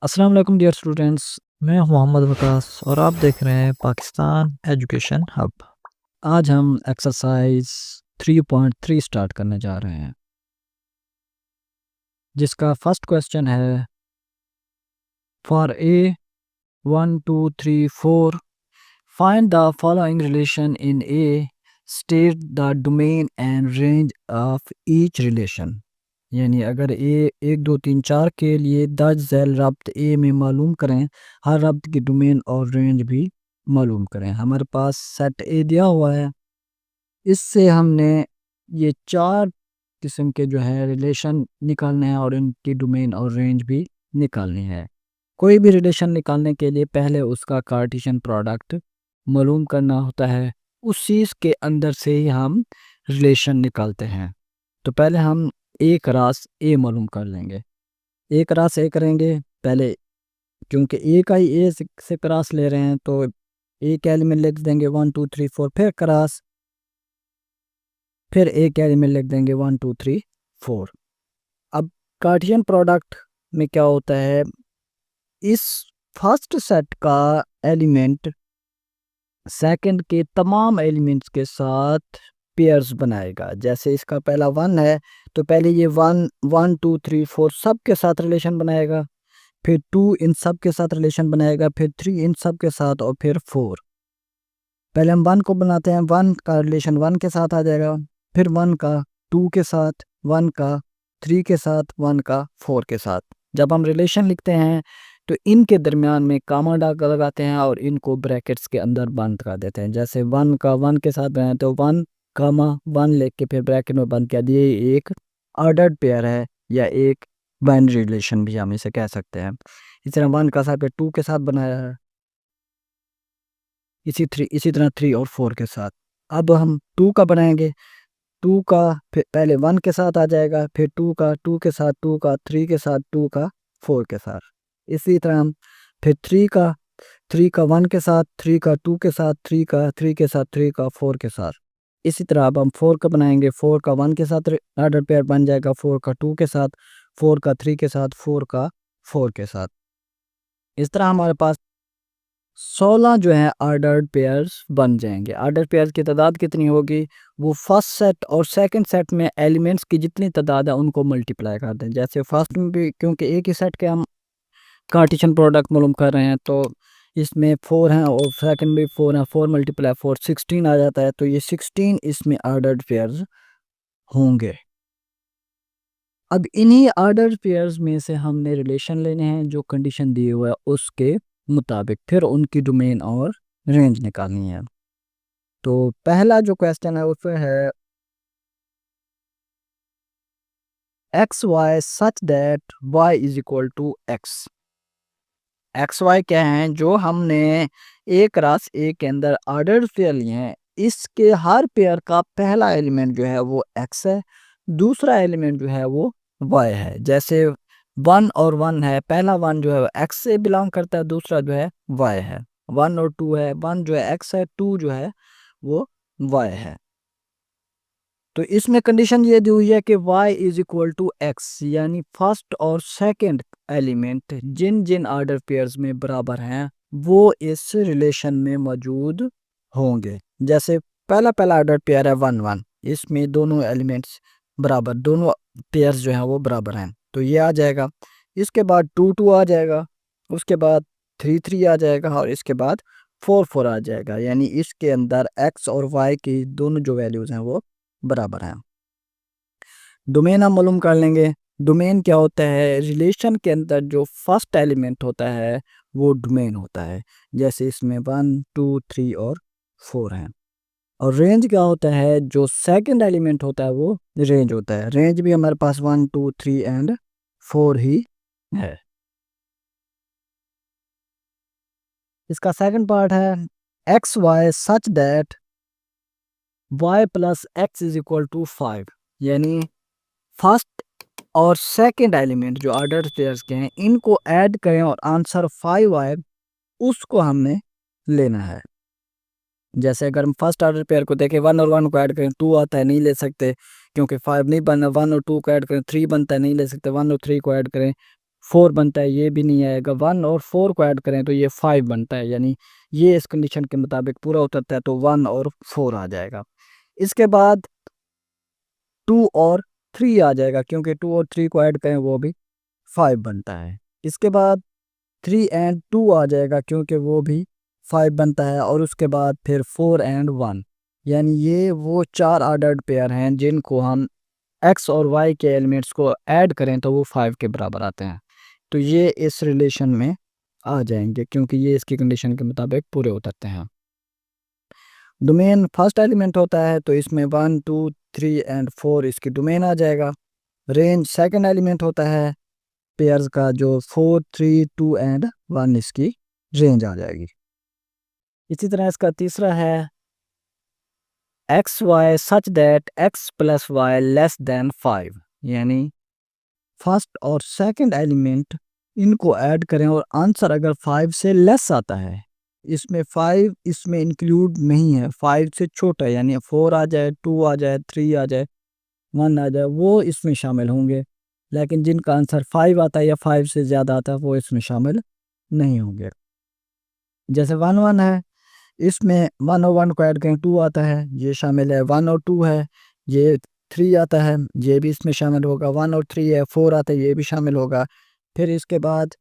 अस्सलाम वालेकुम dear students. मैं हूं मोहम्मद वकास और आप देख रहे हैं पाकिस्तान एजुकेशन हब। आज हम एक्सरसाइज 3.3 स्टार्ट करने जा रहे हैं, जिसका फर्स्ट क्वेश्चन है for a 1 2 3 4 find the following relation in A, state the domain and range of each relation. यानी अगर ए 1 2 3 4 के लिए दर्ज झैल रब्त ए में मालूम करें, हर रब्त की डोमेन और रेंज भी मालूम करें। हमारे पास सेट ए दिया हुआ है, इससे हमने ये 4 किस्म के जो है रिलेशन निकालने हैं और इनकी डोमेन और रेंज भी निकालनी है। कोई भी रिलेशन निकालने के लिए पहले उसका कार्टेशियन प्रोडक्ट मालूम करना होता है, उस चीज़ के अंदर से ही हम रिलेशन निकालते हैं। तो पहले हम ए क्रॉस ए मालूम कर लेंगे। ए क्रॉस ए करेंगे पहले, क्योंकि ए का ही ए से क्रॉस ले रहे हैं तो ए के एलिमेंट लिख देंगे 1 2 3 4, फिर क्रॉस, फिर ए के एलिमेंट लिख देंगे 1 2 3 4। अब कार्टेशियन प्रोडक्ट में क्या होता है, इस फर्स्ट सेट का एलिमेंट सेकंड के तमाम एलिमेंट्स के साथ पेयर्स बनाएगा। जैसे इसका पहला 1 है तो पहले ये 1 1 2 3 4 सब के साथ रिलेशन बनाएगा, फिर 2 इन सब के साथ रिलेशन बनाएगा, फिर 3 इन सब के साथ और फिर 4। पहले हम 1 को बनाते हैं, 1 का रिलेशन 1 के साथ आ जाएगा, फिर 1 का 2 के साथ, 1 का 3 के साथ, 1 का 4 के साथ। जब हम रिलेशन लिखते हैं तो इनके दरमियान में कामा लगाते हैं और इनको ब्रैकेट्स के अंदर बंद कर देते हैं। जैसे 1 का 1 के साथ बनाए तो 1 कामा 1 लिख के फिर ब्रैकेट में बंद कर दिए। ये एक ऑर्डर्ड पेयर है या एक बाइनरी रिलेशन भी हम इसे कह सकते हैं। इसी तरह 1 का साथ 2 के साथ बनाया है, इसी तरह 3 और 4 के साथ। अब हम 2 का बनाएंगे, 2 का फिर पहले 1 के साथ आ जाएगा, फिर 2 का 2 के साथ, 2 का 3 के साथ, 2 का 4 के साथ। इसी तरह हम फिर 3 का 1 के साथ, 3 का 2 के साथ, 3 का 3 के साथ, 3 का 4 के साथ। इसी तरह अब हम 4 का बनाएंगे, 4 का 1 के साथ ऑर्डर पेयर बन जाएगा, 4 का 2 के साथ, 4 का 3 के साथ, 4 का 4 के साथ। इस तरह हमारे पास 16 जो है ऑर्डर्ड पेयर्स बन जाएंगे। ऑर्डर पेयर्स की तादाद कितनी होगी, वो फर्स्ट सेट और सेकंड सेट में एलिमेंट्स की जितनी तादाद है उनको मल्टीप्लाई कर दें। जैसे फर्स्ट में भी क्योंकि एक ही सेट के हम कार्टेशियन प्रोडक्ट मालूम कर रहे हैं तो इसमें 4 हैं और सेकंड में 4 हैं, 4 × 4 16 आ जाता है। तो ये 16 इसमें ऑर्डर्ड पेयर्स होंगे। अब इन्हीं ऑर्डर पेयर्स में से हमने रिलेशन लेने हैं जो कंडीशन दी हुआ है उसके मुताबिक, फिर उनकी डोमेन और रेंज निकालनी है। तो पहला जो क्वेश्चन है उसमें है X Y such that Y is equal to X. X Y क्या हैं जो हमने ए क्रॉस ए के अंदर ऑर्डर पेयर लिए हैं, इसके हर पेयर का पहला एलिमेंट जो है वो एक्स है, दूसरा एलिमेंट जो है वो वाई है। जैसे 1 और 1 है, पहला 1 जो है एक्स से बिलोंग करता है, दूसरा जो है वाई है। 1 और 2 है, 1 जो है एक्स है, 2 जो है वो वाई है। तो इसमें कंडीशन ये दी हुई है कि y is equal to X, यानी फर्स्ट और सेकंड एलिमेंट जिन जिन ऑर्डर पेयर्स में बराबर हैं वो इस रिलेशन में मौजूद होंगे। जैसे पहला ऑर्डर पेयर है 1 1, इसमें दोनों एलिमेंट्स बराबर, दोनों पेयर्स जो हैं वो बराबर हैं, तो ये आ जाएगा। इसके बाद 2 2 आ जाएगा, उसके बाद 3 3 आ जाएगा और इसके बाद 4 4 आ जाएगा। यानी इसके अंदर x और y की दोनों जो वैल्यूज हैं वो बराबर है। डोमेन हम मालूम कर लेंगे। डोमेन क्या होता है, रिलेशन के अंदर जो फर्स्ट एलिमेंट होता है वो डोमेन होता है। जैसे इसमें 1 2 3 और 4 हैं। और रेंज क्या होता है, जो सेकंड एलिमेंट होता है वो रेंज होता है। रेंज भी हमारे पास 1 2 3 एंड 4 ही है। इसका सेकंड पार्ट है X Y such that y plus X is equal to 5। यानी फर्स्ट और सेकंड एलिमेंट जो ऑर्डर पेयर्स के हैं इनको ऐड करें और आंसर 5 आए, उसको हमने लेना है। जैसे अगर हम फर्स्ट ऑर्डर पेयर को देखें, 1 और 1 को ऐड करें 2 आता है, नहीं ले सकते क्योंकि 5 नहीं बनना। 1 और 2 को ऐड करें 3 बनता है, नहीं ले सकते। 1 और 3 को ऐड करें 4 बनता है, ये भी नहीं आएगा। 1 और 4 को ऐड करें तो ये 5 बनता है, यानी ये इस कंडीशन के मुताबिक पूरा उतरता है, तो 1 और 4 आ जाएगा। इसके बाद 2 और 3 आ जाएगा, क्योंकि 2 और 3 को ऐड करें वो भी 5 बनता है। इसके बाद 3 एंड 2 आ जाएगा, क्योंकि वो भी 5 बनता है। और उसके बाद फिर 4 एंड 1, यानी ये वो 4 ऑर्डर्ड पेयर हैं जिनको हम एक्स और वाई के एलिमेंट्स को ऐड करें तो वो 5 के बराबर आते हैं। तो ये इस रिलेशन में आ जाएंगे, क्योंकि ये इसकी कंडीशन के मुताबिक पूरे उतरते हैं। डोमेन फर्स्ट एलिमेंट होता है, तो इसमें 1 2 3 एंड 4 इसकी डोमेन आ जाएगा। रेंज सेकंड एलिमेंट होता है पेयर्स का, जो 4 3 2 एंड 1 इसकी रेंज आ जाएगी। इसी तरह इसका तीसरा है X Y such that X plus Y less than 5, यानी फर्स्ट और सेकंड एलिमेंट इनको ऐड करें और आंसर अगर 5 से लेस आता है, इसमें 5 इसमें इंक्लूड नहीं है, 5 से छोटा है, यानी 4 आ जाए, 2 आ जाए, 3 आ जाए, 1 आ जाए, वो इसमें शामिल होंगे। लेकिन जिनका आंसर 5 आता है या 5 से ज़्यादा आता है वो इसमें शामिल नहीं होंगे। जैसे 1 1 है, इसमें 1 और 1 को ऐड करें 2 आता है, ये शामिल है। 1 और 2 है, ये 3 आता है, ये भी इसमें शामिल होगा। 1 और 3 है, 4 आता है, ये भी शामिल होगा। फिर इसके बाद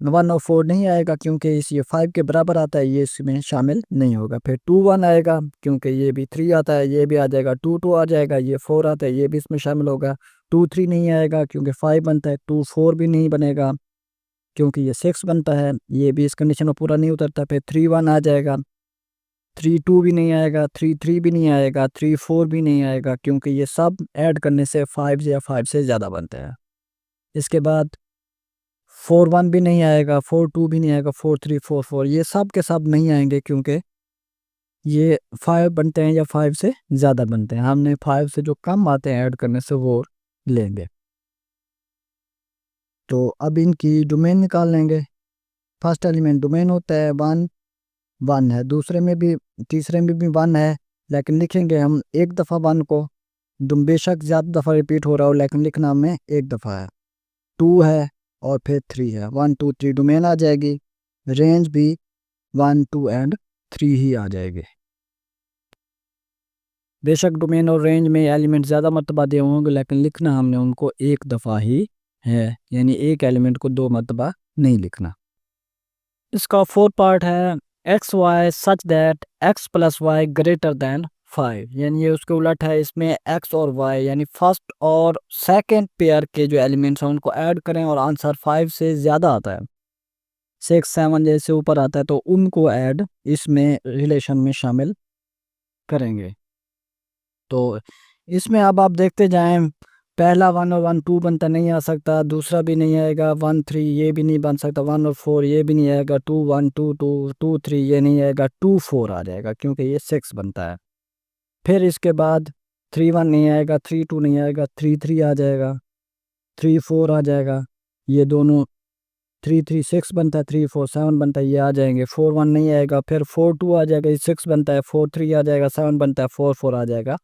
1 और 4 नहीं आएगा, क्योंकि इस ये 5 के बराबर आता है, ये इसमें शामिल नहीं होगा। फिर 2 1 आएगा, क्योंकि ये भी 3 आता है, ये भी आ जाएगा। 2 2 आ जाएगा, ये 4 आता है, ये भी इसमें शामिल होगा। 2 3 नहीं आएगा, क्योंकि 5 बनता है। 2 4 भी नहीं बनेगा, क्योंकि ये 6 बनता है, ये भी इस कंडीशन में पूरा नहीं उतरता। फिर 3 1 आ जाएगा। 3 2 भी नहीं आएगा, 3 3 भी नहीं आएगा, 3 4 भी नहीं आएगा, क्योंकि ये सब ऐड करने से 5 या 5 से ज़्यादा बनते हैं। इसके बाद 4 1 भी नहीं आएगा, 4 2 भी नहीं आएगा, 4 3 4 4 ये सब के सब नहीं आएंगे, क्योंकि ये 5 बनते हैं या 5 से ज़्यादा बनते हैं। हमने 5 से जो कम आते हैं ऐड करने से वो लेंगे। तो अब इनकी डोमेन निकाल लेंगे। फर्स्ट एलिमेंट डोमेन होता है 1 1 है, दूसरे में भी तीसरे में भी 1 है, लेकिन लिखेंगे हम एक दफ़ा 1 को। दुम बेशक ज़्यादा दफ़ा रिपीट हो रहा हो, लेकिन लिखना हमें एक दफ़ा है। 2 है और फिर 3 है, 1 2 3 डोमेन आ जाएगी। रेंज भी 1 2 एंड 3 ही आ जाएगी। बेशक डोमेन और रेंज में एलिमेंट ज़्यादा मरतबा दिए होंगे, लेकिन लिखना हमने उनको एक दफ़ा ही है, यानी एक एलिमेंट को 2 मरतबा नहीं लिखना। इसका 4 पार्ट है X Y such that X plus Y greater than 5, यानी ये उसके उलट है। इसमें एक्स और वाई यानी फर्स्ट और सेकंड पेयर के जो एलिमेंट्स हैं उनको ऐड करें और आंसर 5 से ज़्यादा आता है, 6 7 जैसे ऊपर आता है, तो उनको ऐड इसमें रिलेशन में शामिल करेंगे। तो इसमें अब आप देखते जाएं, पहला 1 और 1 2 बनता नहीं आ सकता, दूसरा भी नहीं आएगा 1 3 ये भी नहीं बन सकता, 1 और 4 ये भी नहीं आएगा, 2 1 2 2 2 3 ये नहीं आएगा, 2 4 आ जाएगा, क्योंकि ये 6 बनता है। फिर इसके बाद 3 1 नहीं आएगा, 3 2 नहीं आएगा, 3 3 आ जाएगा, 3 4 आ जाएगा, ये दोनों 3 3 6 बनता है, 3 4 7 बनता है, ये आ जाएंगे। 4 1 नहीं आएगा, फिर 4 2 आ जाएगा, ये 6 बनता है, 4 3 आ जाएगा, 7 बनता है, 4 4 आ जाएगा,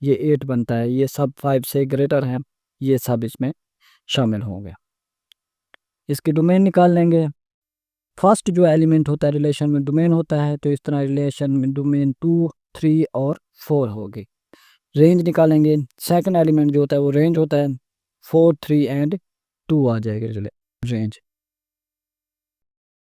ये 8 बनता है। ये सब 5 से ग्रेटर हैं, ये सब इसमें शामिल होंगे। इसकी डोमेन निकाल लेंगे। फर्स्ट जो एलिमेंट होता है रिलेशन में डोमेन होता है, तो इस तरह रिलेशन में डोमेन 2 3 और 4 होगी। रेंज निकालेंगे, सेकंड एलिमेंट जो होता है वो रेंज होता है, 4 3 एंड 2 आ जाएगी रेंज।